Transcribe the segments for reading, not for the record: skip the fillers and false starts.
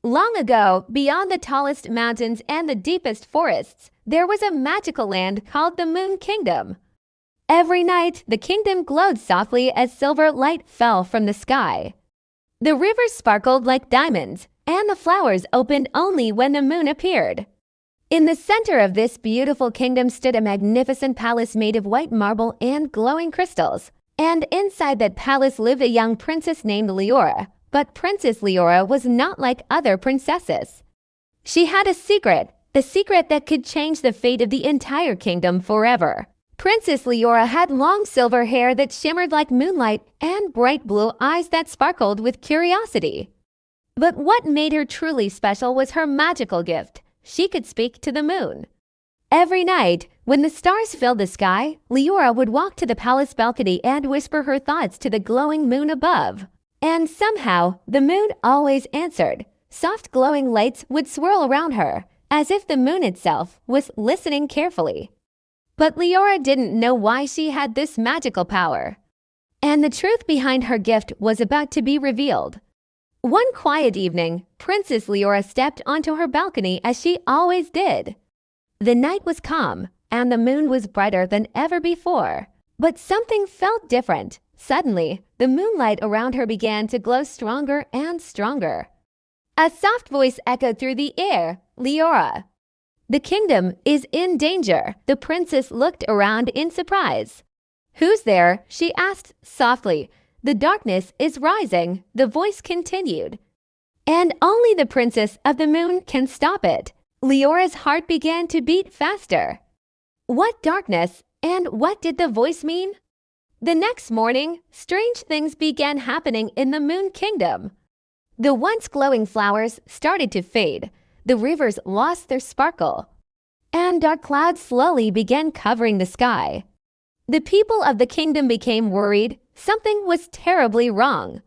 Long ago, beyond the tallest mountains and the deepest forests, there was a magical land called the Moon Kingdom. Every night, the kingdom glowed softly as silver light fell from the sky. The rivers sparkled like diamonds, and the flowers opened only when the moon appeared. In the center of this beautiful kingdom stood a magnificent palace made of white marble and glowing crystals. And inside that palace lived a young princess named Liora. But Princess Liora was not like other princesses. She had a secret, the secret that could change the fate of the entire kingdom forever. Princess Liora had long silver hair that shimmered like moonlight and bright blue eyes that sparkled with curiosity. But what made her truly special was her magical gift. She could speak to the moon. Every night, when the stars filled the sky, Liora would walk to the palace balcony and whisper her thoughts to the glowing moon above. And somehow, the moon always answered. Soft glowing lights would swirl around her, as if the moon itself was listening carefully. But Liora didn't know why she had this magical power. And the truth behind her gift was about to be revealed. One quiet evening, Princess Liora stepped onto her balcony as she always did. The night was calm, and the moon was brighter than ever before. But something felt different. Suddenly, the moonlight around her began to glow stronger and stronger. A soft voice echoed through the air, "Liora, the kingdom is in danger." The princess looked around in surprise. "Who's there?" she asked softly. "The darkness is rising," the voice continued. "And only the princess of the moon can stop it." Leora's heart began to beat faster. What darkness, and what did the voice mean? The next morning, strange things began happening in the Moon Kingdom. The once glowing flowers started to fade, the rivers lost their sparkle, and dark clouds slowly began covering the sky. The people of the kingdom became worried. Something was terribly wrong.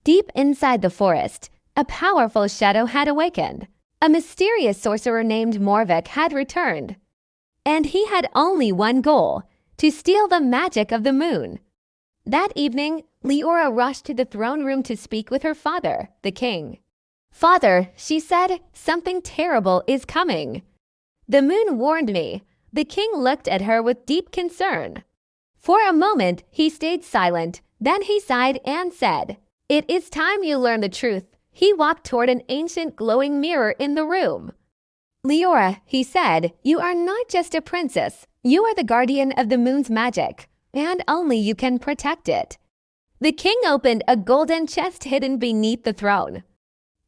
Deep inside the forest, a powerful shadow had awakened. A mysterious sorcerer named Morvek had returned. And he had only one goal: to steal the magic of the moon. That evening, Liora rushed to the throne room to speak with her father, the king. "Father," she said, "something terrible is coming." "The moon warned me." The king looked at her with deep concern. For a moment, he stayed silent. Then he sighed and said, "It is time you learn the truth." He walked toward an ancient glowing mirror in the room. "Liora," he said, "you are not just a princess. You are the guardian of the moon's magic, and only you can protect it." The king opened a golden chest hidden beneath the throne.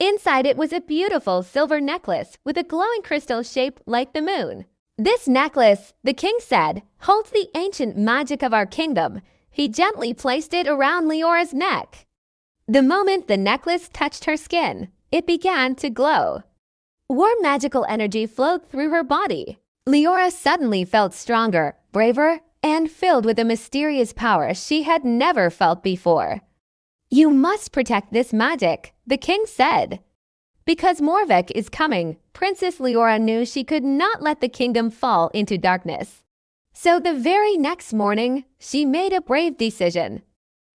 Inside it was a beautiful silver necklace with a glowing crystal shaped like the moon. "This necklace," the king said, "holds the ancient magic of our kingdom." He gently placed it around Leora's neck. The moment the necklace touched her skin, it began to glow. Warm magical energy flowed through her body. Liora suddenly felt stronger, braver, and filled with a mysterious power she had never felt before. "You must protect this magic," the king said. Because Morvek is coming, Princess Liora knew she could not let the kingdom fall into darkness. So the very next morning, she made a brave decision.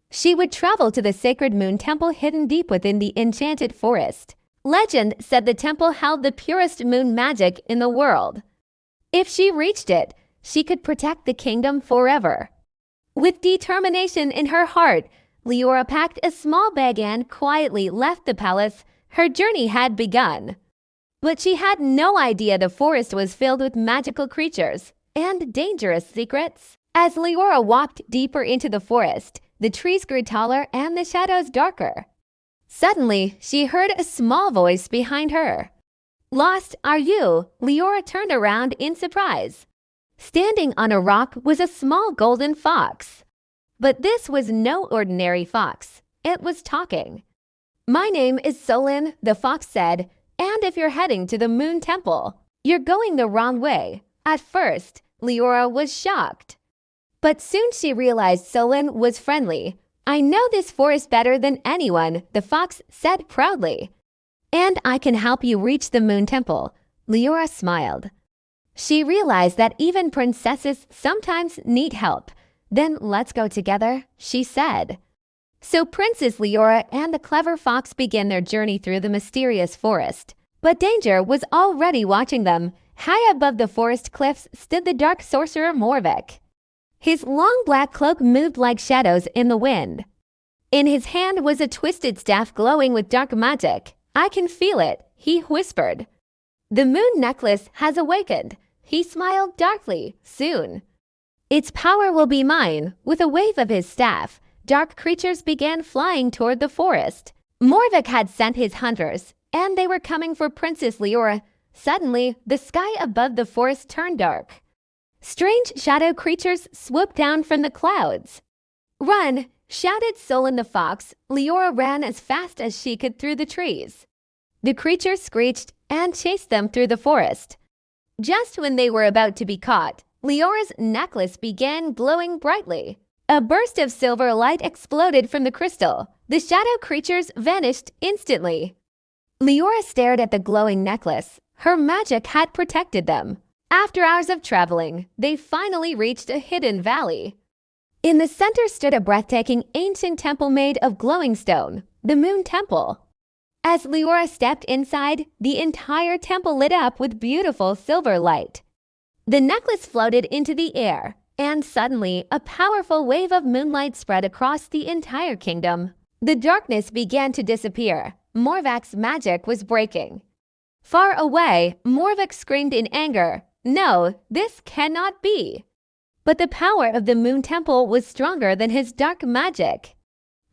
She would travel to the sacred moon temple hidden deep within the enchanted forest. Legend said the temple held the purest moon magic in the world. If she reached it, she could protect the kingdom forever. With determination in her heart, Liora packed a small bag and quietly left the palace. Her journey had begun. But she had no idea the forest was filled with magical creatures and dangerous secrets. As Liora walked deeper into the forest, the trees grew taller and the shadows darker. Suddenly, she heard a small voice behind her. "Lost, are you?" Liora turned around in surprise. Standing on a rock was a small golden fox. But this was no ordinary fox. It was talking. "My name is Solin," the fox said, "and if you're heading to the Moon Temple, you're going the wrong way." At first, Liora was shocked. But soon she realized Solin was friendly. "I know this forest better than anyone," the fox said proudly. "And I can help you reach the Moon Temple." Liora smiled. She realized that even princesses sometimes need help. "Then let's go together," she said. So Princess Liora and the clever fox began their journey through the mysterious forest. But danger was already watching them. High above the forest cliffs stood the dark sorcerer Morvek. His long black cloak moved like shadows in the wind. In his hand was a twisted staff glowing with dark magic. "I can feel it," he whispered. "The moon necklace has awakened." He smiled darkly. "Soon. Its power will be mine." With a wave of his staff, dark creatures began flying toward the forest. Morvek had sent his hunters, and they were coming for Princess Liora. Suddenly, the sky above the forest turned dark. Strange shadow creatures swooped down from the clouds. "Run!" shouted Solon the fox. Liora ran as fast as she could through the trees. The creatures screeched and chased them through the forest. Just when they were about to be caught, Liora's necklace began glowing brightly. A burst of silver light exploded from the crystal. The shadow creatures vanished instantly. Liora stared at the glowing necklace. Her magic had protected them. After hours of traveling, they finally reached a hidden valley. In the center stood a breathtaking ancient temple made of glowing stone, the Moon Temple. As Liora stepped inside, the entire temple lit up with beautiful silver light. The necklace floated into the air, and suddenly a powerful wave of moonlight spread across the entire kingdom. The darkness began to disappear. Morvek's magic was breaking. Far away, Morvek screamed in anger, "No, this cannot be!" But the power of the Moon Temple was stronger than his dark magic.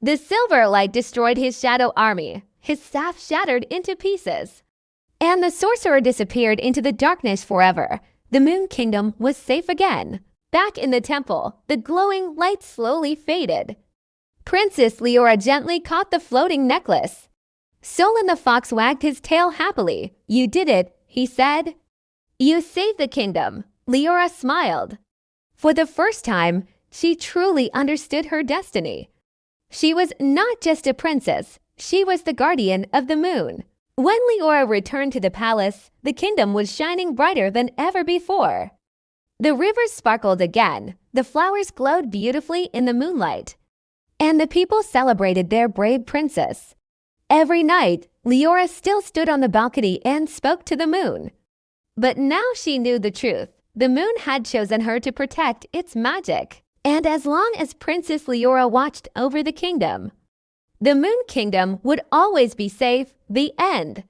The silver light destroyed his shadow army. His staff shattered into pieces. And the sorcerer disappeared into the darkness forever. The Moon Kingdom was safe again. Back in the temple, the glowing light slowly faded. Princess Liora gently caught the floating necklace. Solon the fox wagged his tail happily. "You did it," he said. "You saved the kingdom." Liora smiled. For the first time, she truly understood her destiny. She was not just a princess, she was the guardian of the moon. When Liora returned to the palace, the kingdom was shining brighter than ever before. The rivers sparkled again, the flowers glowed beautifully in the moonlight, and the people celebrated their brave princess. Every night, Liora still stood on the balcony and spoke to the moon. But now she knew the truth. The moon had chosen her to protect its magic. And as long as Princess Liora watched over the kingdom, the Moon Kingdom would always be safe. The end.